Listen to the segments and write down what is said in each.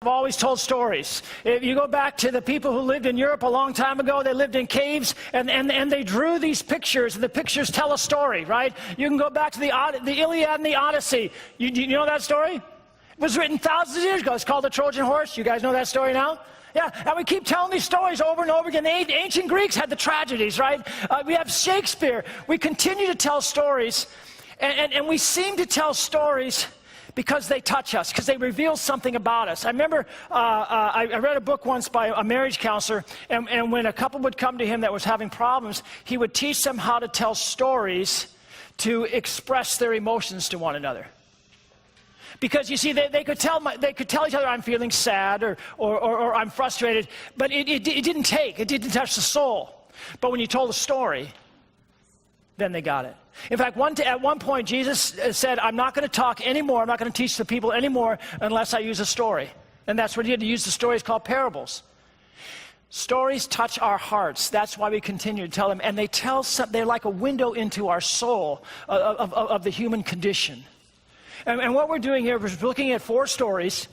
I've always told stories. If you go back to the people who lived in Europe a long time ago, they lived in caves and they drew these pictures. The pictures tell a story, right? You can go back to the Iliad and the Odyssey. You know that story? It was written thousands of years ago. It's called the Trojan Horse. You guys know that story now? Yeah, and we keep telling these stories over and over again. The ancient Greeks had the tragedies, right? We have Shakespeare. We continue to tell stories, and we seem to tell stories because they touch us, because they reveal something about us. I remember I read a book once by a marriage counselor, and when a couple would come to him that was having problems, he would teach them how to tell stories to express their emotions to one another. Because you see, they could tell each other, I'm feeling sad or I'm frustrated, but it didn't touch the soul. But when you told a story, then they got it. In fact, at one point, Jesus said, I'm not going to talk anymore, I'm not going to teach the people anymore unless I use a story. And that's what he did. He used the stories called parables. Stories touch our hearts. That's why we continue to tell them. And they're like a window into our soul of the human condition. And what we're doing here is looking at 4 stories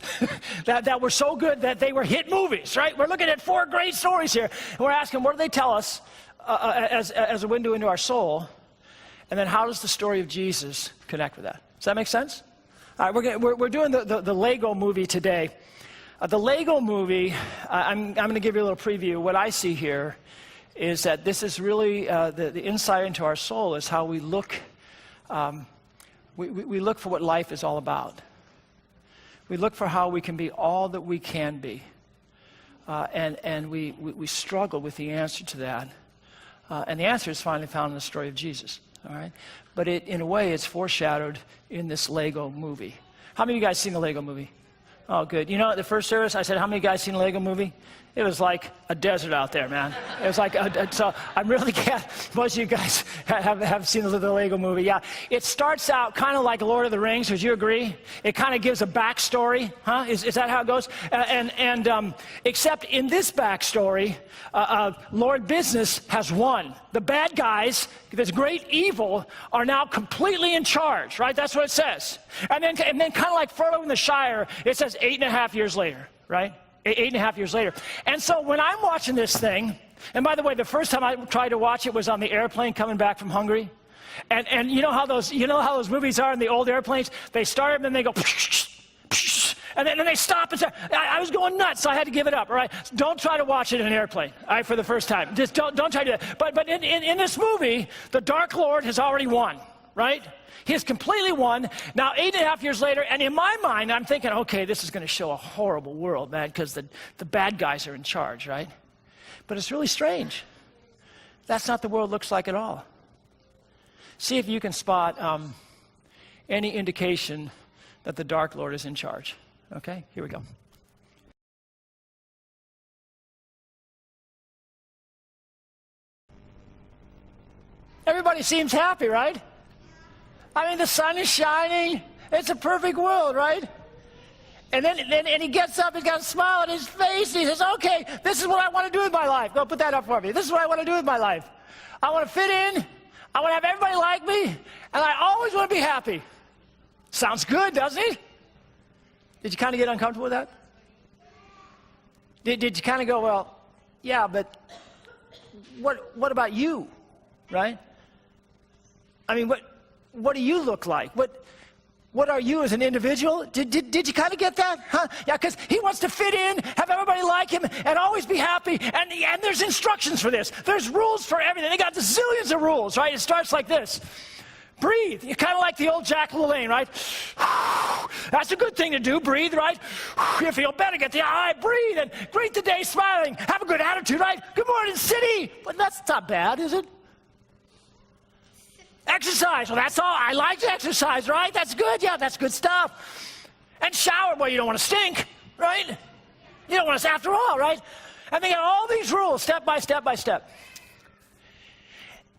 that were so good that they were hit movies, right? We're looking at 4 great stories here. And we're asking, what do they tell us as a window into our soul? And then how does the story of Jesus connect with that? Does that make sense? All right, we're doing the Lego movie today. The Lego movie, I'm going to give you a little preview. What I see here is that this is really the insight into our soul is how we look. We look for what life is all about. We look for how we can be all that we can be. And we struggle with the answer to that. And the answer is finally found in the story of Jesus. All right? But in a way, it's foreshadowed in this Lego movie. How many of you guys seen the Lego movie? Oh, good. You know, at the first service, I said, how many of you guys seen the Lego movie? It was like a desert out there, man. It was like, so I'm really glad most of you guys have seen the Lego movie. Yeah, it starts out kind of like Lord of the Rings. Would you agree? It kind of gives a backstory, huh? Is that how it goes? Except in this backstory, Lord Business has won. The bad guys, this great evil, are now completely in charge, right? That's what it says. And then kind of like Frodo in the Shire, it says 8.5 years later, right? 8.5 years later. And so when I'm watching this thing, and by the way, the first time I tried to watch it was on the airplane coming back from Hungary. And you know how those movies are in the old airplanes? They start and then they go, and then they stop and start. I was going nuts, so I had to give it up, all right? Don't try to watch it in an airplane, all right, for the first time. Just don't try to do that. But in this movie, the Dark Lord has already won, right? He has completely won. Now, 8.5 years later, and in my mind, I'm thinking, okay, this is going to show a horrible world, man, because the bad guys are in charge, right? But it's really strange. That's not the world looks like at all. See if you can spot any indication that the Dark Lord is in charge. Okay, here we go. Everybody seems happy, right? I mean, the sun is shining. It's a perfect world, right? And then he gets up, he's got a smile on his face. He says, okay, this is what I want to do with my life. Go put that up for me. This is what I want to do with my life. I want to fit in. I want to have everybody like me. And I always want to be happy. Sounds good, doesn't it? Did you kind of get uncomfortable with that? Did you kind of go, well, yeah, but what about you, right? I mean, what do you look like? What are you as an individual? Did you kind of get that? Huh? Yeah, because he wants to fit in, have everybody like him, and always be happy. And there's instructions for this. There's rules for everything. They got zillions of rules, right? It starts like this. Breathe. You're kind of like the old Jack LaLanne, right? That's a good thing to do. Breathe, right? You feel better. Get the eye. Breathe and greet the day smiling. Have a good attitude, right? Good morning, city. But that's not bad, is it? Exercise. Well, that's all. I like to exercise, right? That's good. Yeah, that's good stuff. And shower. Well, you don't want to stink, right? You don't want to, after all, right? And they got all these rules, step by step by step.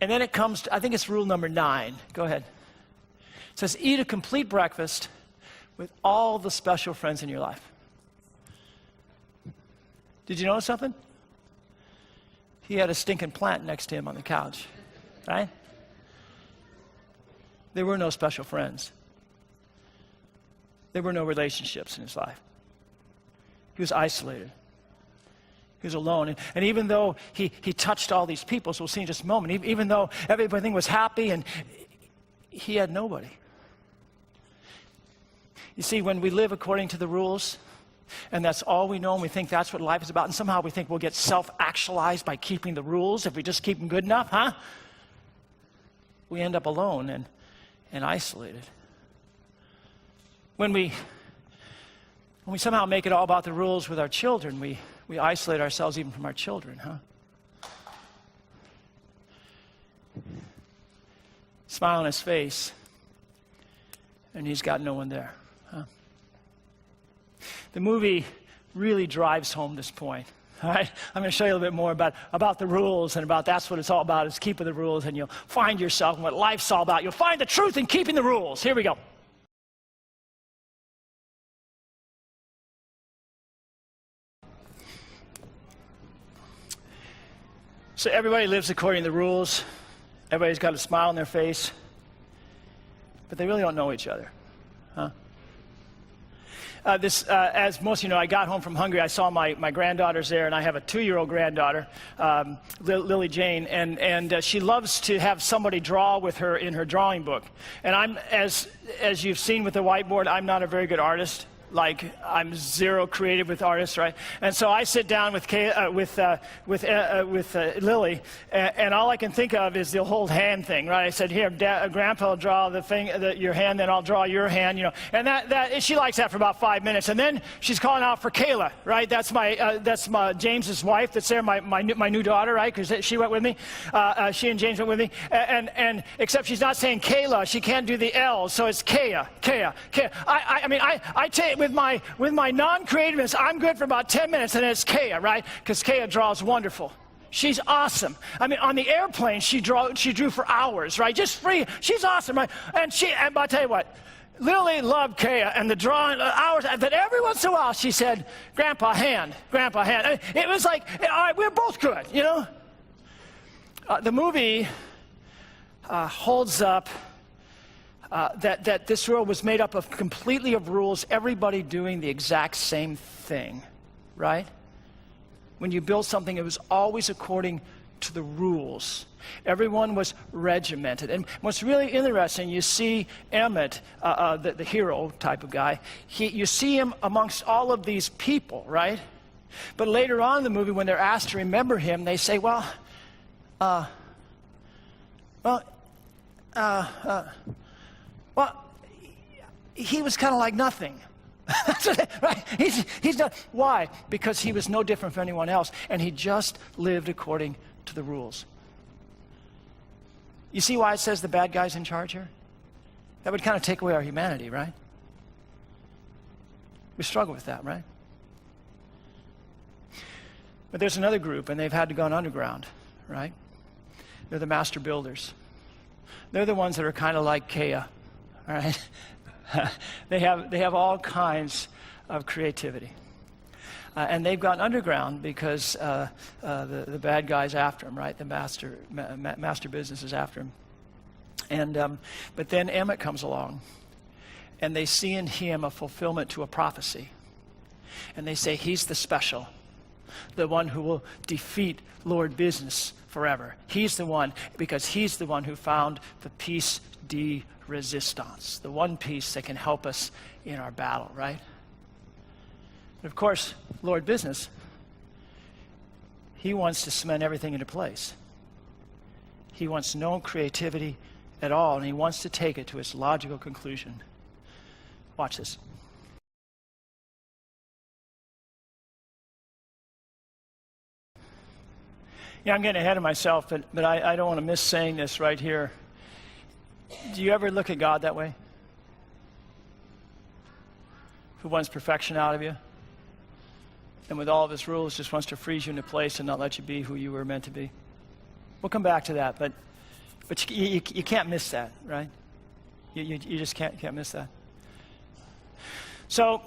And then it comes to, I think it's rule number 9. Go ahead. It says, eat a complete breakfast with all the special friends in your life. Did you notice something? He had a stinking plant next to him on the couch, right? There were no special friends. There were no relationships in his life. He was isolated. He was alone. And even though he touched all these people, as we'll see in just a moment, even though everything was happy, and he had nobody. You see, when we live according to the rules, and that's all we know, and we think that's what life is about, and somehow we think we'll get self-actualized by keeping the rules if we just keep them good enough, huh? We end up alone and isolated. When we somehow make it all about the rules with our children, we isolate ourselves even from our children, huh? Smile on his face, and he's got no one there, huh? The movie really drives home this point. All right? I'm going to show you a little bit more about the rules and about that's what it's all about, is keeping the rules, and you'll find yourself and what life's all about. You'll find the truth in keeping the rules. Here we go. So everybody lives according to the rules. Everybody's got a smile on their face. But they really don't know each other. Huh? As most of you know, I got home from Hungary. I saw my granddaughters there, and I have a 2-year-old granddaughter, Lily Jane, and she loves to have somebody draw with her in her drawing book. And I'm, as you've seen with the whiteboard, I'm not a very good artist. Like, I'm zero creative with artists, right? And so I sit down with Lily, and all I can think of is the whole hand thing, right? I said, "Here, Grandpa will draw the thing, your hand, then I'll draw your hand," you know. And that she likes that for about 5 minutes, and then she's calling out for Kayla, right? That's my James's wife. That's there, my new daughter, right? Because she went with me. She and James went with me, and except she's not saying Kayla. She can't do the L, so it's Kaya. I mean, I take. With my non-creativeness, I'm good for about 10 minutes, and then it's Kaya, right? Because Kaya draws wonderful. She's awesome. I mean, on the airplane, she drew for hours, right? Just free. She's awesome, right? And I'll tell you what, Lily loved Kaya and the drawing hours. But every once in a while, she said, "Grandpa, hand, Grandpa, hand." I mean, it was like, all right, we're both good, you know. The movie holds up. That this world was made up of completely of rules, everybody doing the exact same thing, right? When you build something, it was always according to the rules. Everyone was regimented. And what's really interesting, you see Emmett, the hero type of guy, you see him amongst all of these people, right? But later on in the movie, when they're asked to remember him, they say, well, he was kind of like nothing. Right? He's not. Why? Because he was no different from anyone else, and he just lived according to the rules. You see why it says the bad guy's in charge here? That would kind of take away our humanity, right? We struggle with that, right? But there's another group, and they've had to go underground, right? They're the master builders. They're the ones that are kind of like Kaya, all right? They have all kinds of creativity. And they've gone underground because the bad guy's after them, right? The master business is after him. And but then Emmett comes along, and they see in him a fulfillment to a prophecy. And they say he's the special, the one who will defeat Lord Business forever. He's the one, because he's the one who found the piece de resistance, the one piece that can help us in our battle, right? But of course, Lord Business, he wants to cement everything into place. He wants no creativity at all, and he wants to take it to its logical conclusion. Watch this. Yeah, I'm getting ahead of myself, but I don't want to miss saying this right here. Do you ever look at God that way? Who wants perfection out of you? And with all of his rules, just wants to freeze you into place and not let you be who you were meant to be. We'll come back to that, but you can't miss that, right? You just can't miss that. So,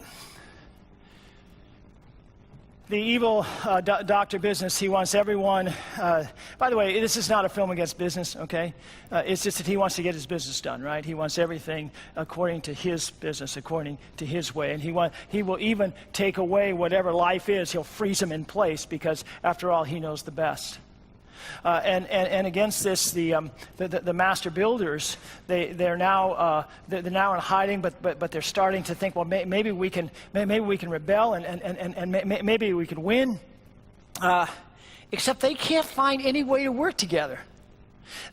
The evil Dr. Business, he wants everyone, by the way, this is not a film against business, okay? It's just that he wants to get his business done, right? He wants everything according to his business, according to his way. And he will even take away whatever life is. He'll freeze them in place because, after all, he knows the best. And against this, the master builders, they're now in hiding, but they're starting to think, well, maybe we can rebel and maybe we can win. Except they can't find any way to work together.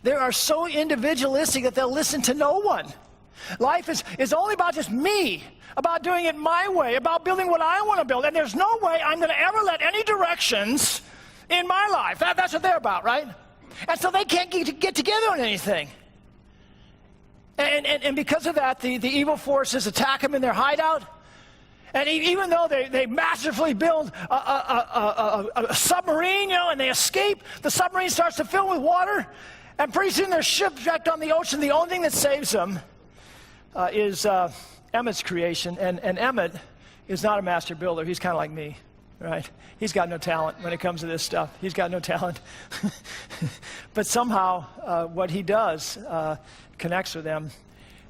They are so individualistic that they'll listen to no one. Life is only about just me, about doing it my way, about building what I want to build, and there's no way I'm going to ever let any directions in my life. That's what they're about, right? And so they can't get together on anything. And because of that, the evil forces attack them in their hideout. And even though they masterfully build a submarine, and they escape, the submarine starts to fill with water, and pretty soon they're shipwrecked on the ocean. The only thing that saves them is Emmett's creation. And Emmett is not a master builder. He's kind of like me. Right? He's got no talent when it comes to this stuff. He's got no talent. But somehow what he does connects with them.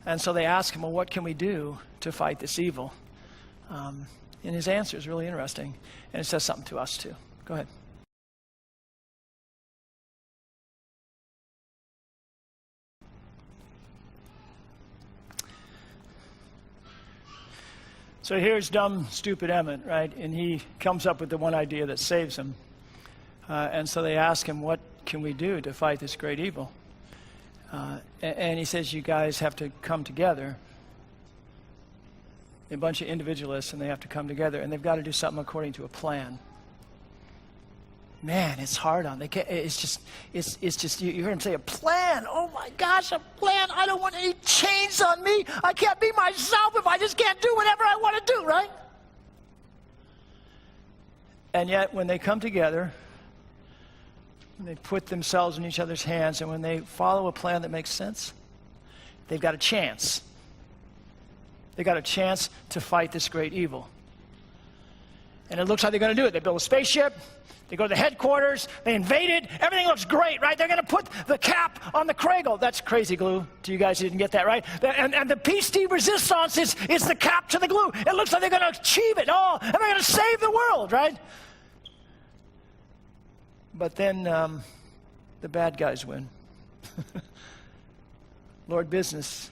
And so they ask him, well, what can we do to fight this evil? And his answer is really interesting. And it says something to us too. Go ahead. So here's dumb, stupid Emmett, right? And he comes up with the one idea that saves him. And so they ask him, what can we do to fight this great evil? And he says, you guys have to come together. A bunch of individualists, and they have to come together, and they've got to do something according to a plan. Man, it's hard on them. It's just you heard him say a plan. Oh my gosh, a plan. I don't want any chains on me. I can't be myself if I just can't do whatever I want to do, right? And yet when they come together, when they put themselves in each other's hands, and when they follow a plan that makes sense, they've got a chance. They've got a chance to fight this great evil. And it looks like they're going to do it. They build a spaceship. They go to the headquarters, they invade it, everything looks great, right? They're going to put the cap on the Kragle. That's crazy glue to you guys who didn't get that, right? And the piece de resistance is the cap to the glue. It looks like they're going to achieve it all, and they're going to save the world, right? But then the bad guys win. Lord Business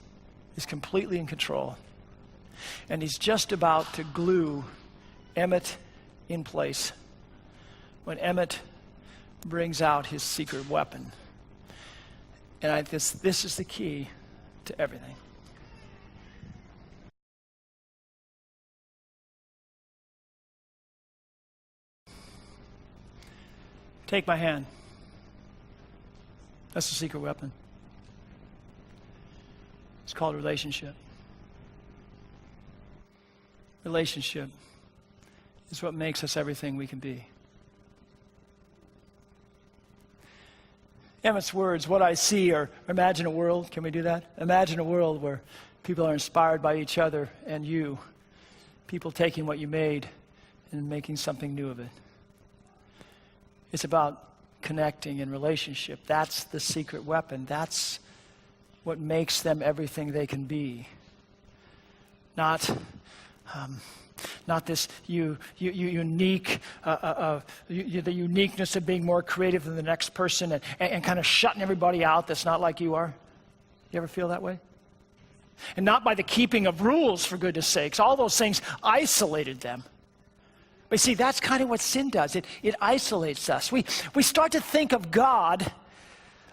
is completely in control, and he's just about to glue Emmett in place when Emmett brings out his secret weapon. And this is the key to everything. Take my hand. That's the secret weapon. It's called relationship. Relationship is what makes us everything we can be. Emmett's words, what I see, or imagine a world. Can we do that? Imagine a world where people are inspired by each other and you. People taking what you made and making something new of it. It's about connecting in relationship. That's the secret weapon. That's what makes them everything they can be. Not this unique, the uniqueness of being more creative than the next person and kind of shutting everybody out that's not like you are. You ever feel that way? And not by the keeping of rules, for goodness sakes. All those things isolated them. But see, that's kind of what sin does. It isolates us. We start to think of God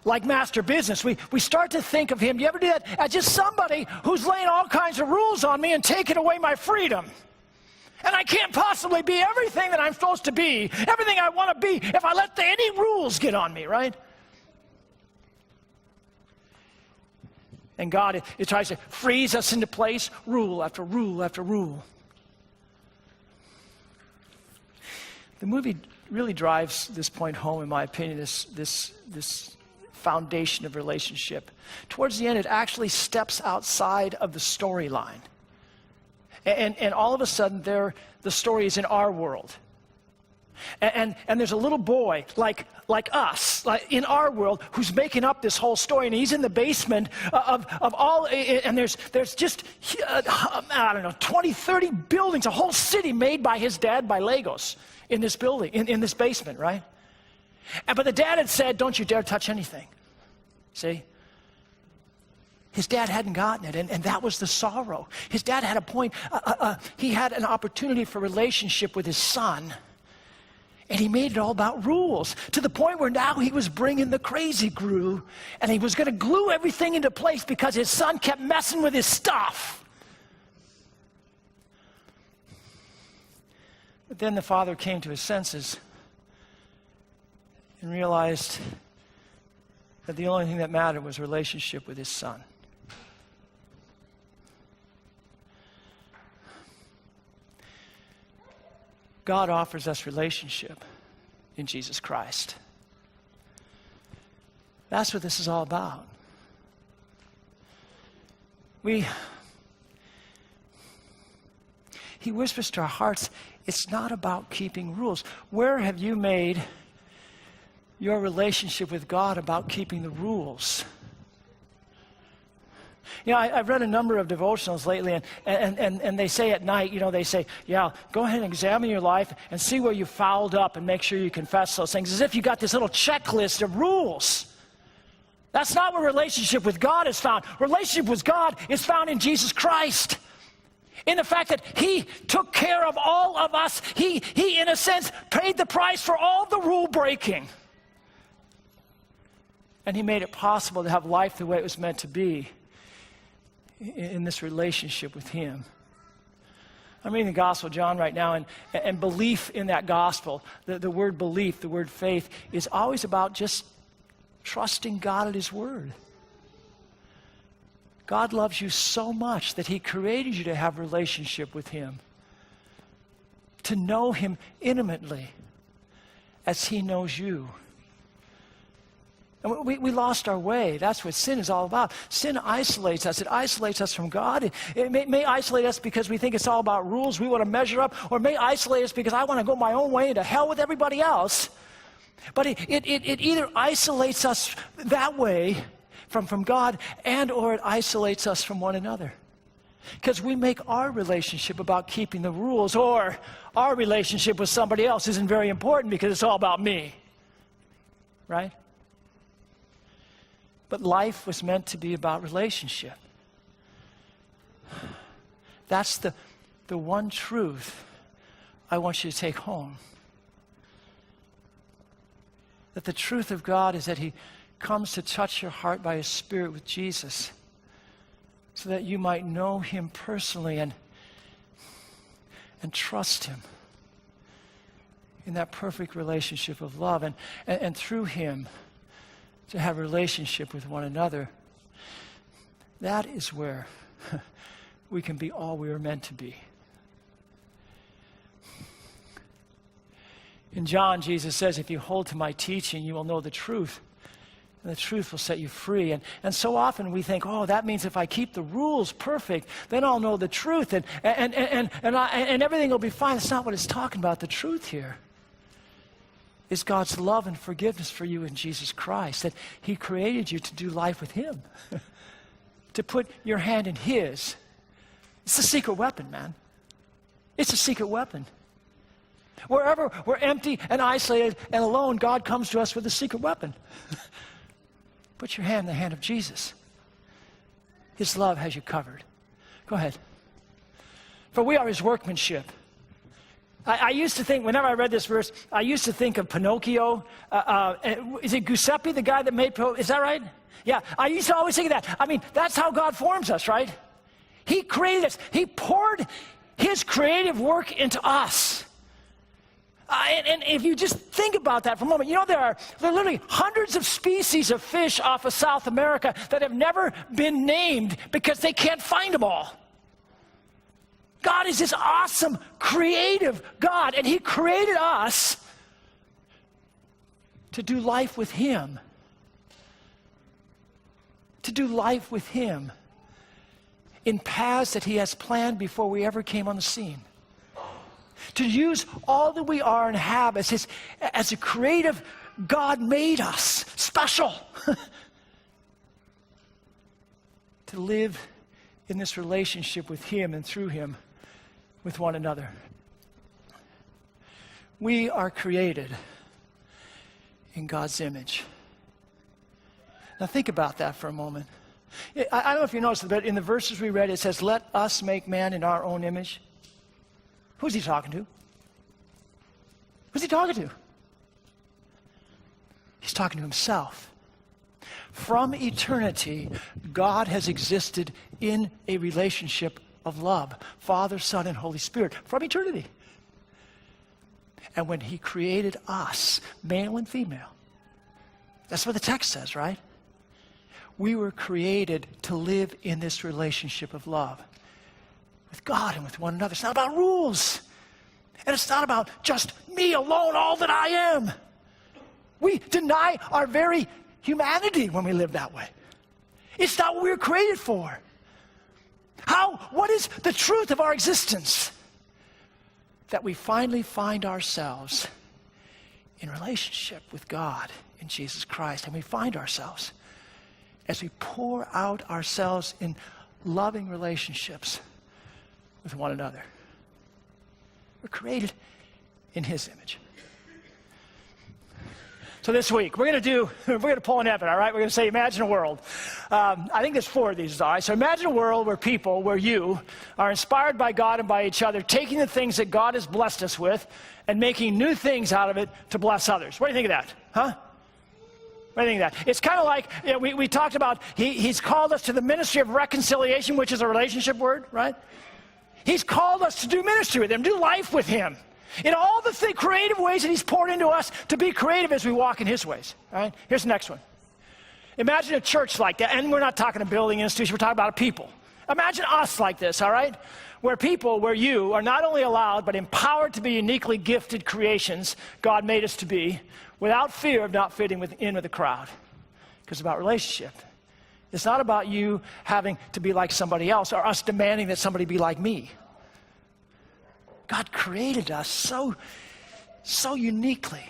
like master business. We start to think of him, you ever do that, as just somebody who's laying all kinds of rules on me and taking away my freedom. And I can't possibly be everything that I'm supposed to be, everything I want to be, if I let any rules get on me, right? And God, it tries to freeze us into place, rule after rule after rule. The movie really drives this point home, in my opinion, this foundation of relationship. Towards the end, it actually steps outside of the storyline. And all of a sudden, the story is in our world. And there's a little boy like us, like in our world, who's making up this whole story, and he's in the basement of all, and there's just, I don't know, 20, 30 buildings, a whole city made by his dad by Legos in this building, in this basement, right? But the dad had said, don't you dare touch anything. See? His dad hadn't gotten it, and that was the sorrow. His dad had a point. He had an opportunity for relationship with his son, and he made it all about rules, to the point where now he was bringing the crazy glue, and he was going to glue everything into place because his son kept messing with his stuff. But then the father came to his senses and realized that the only thing that mattered was relationship with his son. God offers us relationship in Jesus Christ. That's what this is all about. He whispers to our hearts, it's not about keeping rules. Where have you made your relationship with God about keeping the rules? You know, I've read a number of devotionals lately, and they say at night, they say, yeah, go ahead and examine your life and see where you fouled up and make sure you confess those things, as if you got this little checklist of rules. That's not where relationship with God is found. Relationship with God is found in Jesus Christ. In the fact that he took care of all of us. He in a sense, paid the price for all the rule breaking. And he made it possible to have life the way it was meant to be in this relationship with him. I'm reading the Gospel of John right now, and belief in that gospel, the word belief, the word faith, is always about just trusting God at his word. God loves you so much that he created you to have relationship with him, to know him intimately as he knows you. And we lost our way. That's what sin is all about. Sin isolates us. It isolates us from God. It may isolate us because we think it's all about rules. We want to measure up. Or it may isolate us because I want to go my own way and to hell with everybody else. But it either isolates us that way from God, and or it isolates us from one another. Because we make our relationship about keeping the rules, or our relationship with somebody else isn't very important because it's all about me. Right? But life was meant to be about relationship. That's the one truth I want you to take home. That the truth of God is that he comes to touch your heart by his Spirit with Jesus, so that you might know him personally and trust him in that perfect relationship of love, and through him to have a relationship with one another. That is where we can be all we are meant to be. In John, Jesus says, if you hold to my teaching, you will know the truth, and the truth will set you free. And so often we think, oh, that means if I keep the rules perfect, then I'll know the truth, and everything will be fine. That's not what it's talking about. The truth here is God's love and forgiveness for you in Jesus Christ, that he created you to do life with him, to put your hand in his. It's a secret weapon, man. It's a secret weapon. Wherever we're empty and isolated and alone, God comes to us with a secret weapon. Put your hand in the hand of Jesus. His love has you covered. Go ahead. For we are his workmanship. I used to think, whenever I read this verse, I used to think of Pinocchio. Is it Giuseppe, the guy that made Pinocchio? Is that right? Yeah, I used to always think of that. I mean, that's how God forms us, right? He created us. He poured his creative work into us. And if you just think about that for a moment, there are literally hundreds of species of fish off of South America that have never been named because they can't find them all. God is this awesome, creative God, and he created us to do life with him. To do life with him in paths that he has planned before we ever came on the scene. To use all that we are and have as a creative God made us, special. To live in this relationship with him and through him with one another. We are created in God's image. Now think about that for a moment. I don't know if you noticed, but in the verses we read, it says, let us make man in our own image. Who's he talking to? Who's he talking to? He's talking to himself. From eternity, God has existed in a relationship of love. Father, Son, and Holy Spirit. From eternity. And when he created us, male and female, that's what the text says, right? We were created to live in this relationship of love with God and with one another. It's not about rules. And it's not about just me alone, all that I am. We deny our very humanity when we live that way. It's not what we were created for. What is the truth of our existence? That we finally find ourselves in relationship with God in Jesus Christ. And we find ourselves as we pour out ourselves in loving relationships with one another. We're created in his image. So this week, we're going to pull an Evan, all right? We're going to say, imagine a world. I think there's 4 of these, all right? So imagine a world where you are inspired by God and by each other, taking the things that God has blessed us with and making new things out of it to bless others. What do you think of that? Huh? What do you think of that? It's kind of like, we talked about, he's called us to the ministry of reconciliation, which is a relationship word, right? He's called us to do ministry with him, do life with him. In all the creative ways that he's poured into us to be creative as we walk in his ways. All right? Here's the next one. Imagine a church like that, and we're not talking a building institution, we're talking about a people. Imagine us like this, all right? Where you are not only allowed, but empowered to be uniquely gifted creations God made us to be, without fear of not fitting in with the crowd. Because it's about relationship. It's not about you having to be like somebody else, or us demanding that somebody be like me. God created us so uniquely.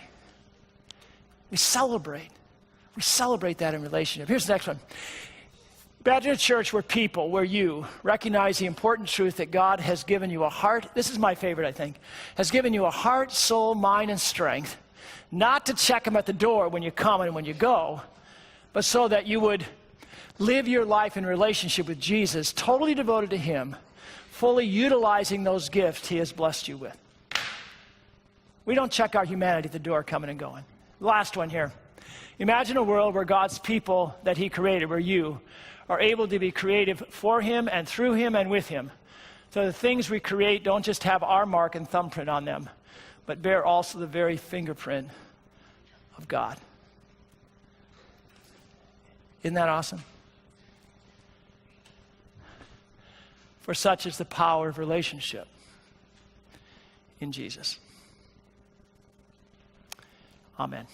We celebrate that in relationship. Here's the next one. Imagine a church where you recognize the important truth that God has given you a heart. This is my favorite, I think. Has given you a heart, soul, mind, and strength. Not to check him at the door when you come and when you go, but so that you would live your life in relationship with Jesus, totally devoted to him, fully utilizing those gifts he has blessed you with. We don't check our humanity at the door coming and going. Last one here. Imagine a world where God's people that he created, where you are able to be creative for him and through him and with him. So the things we create don't just have our mark and thumbprint on them, but bear also the very fingerprint of God. Isn't that awesome? For such is the power of relationship in Jesus. Amen.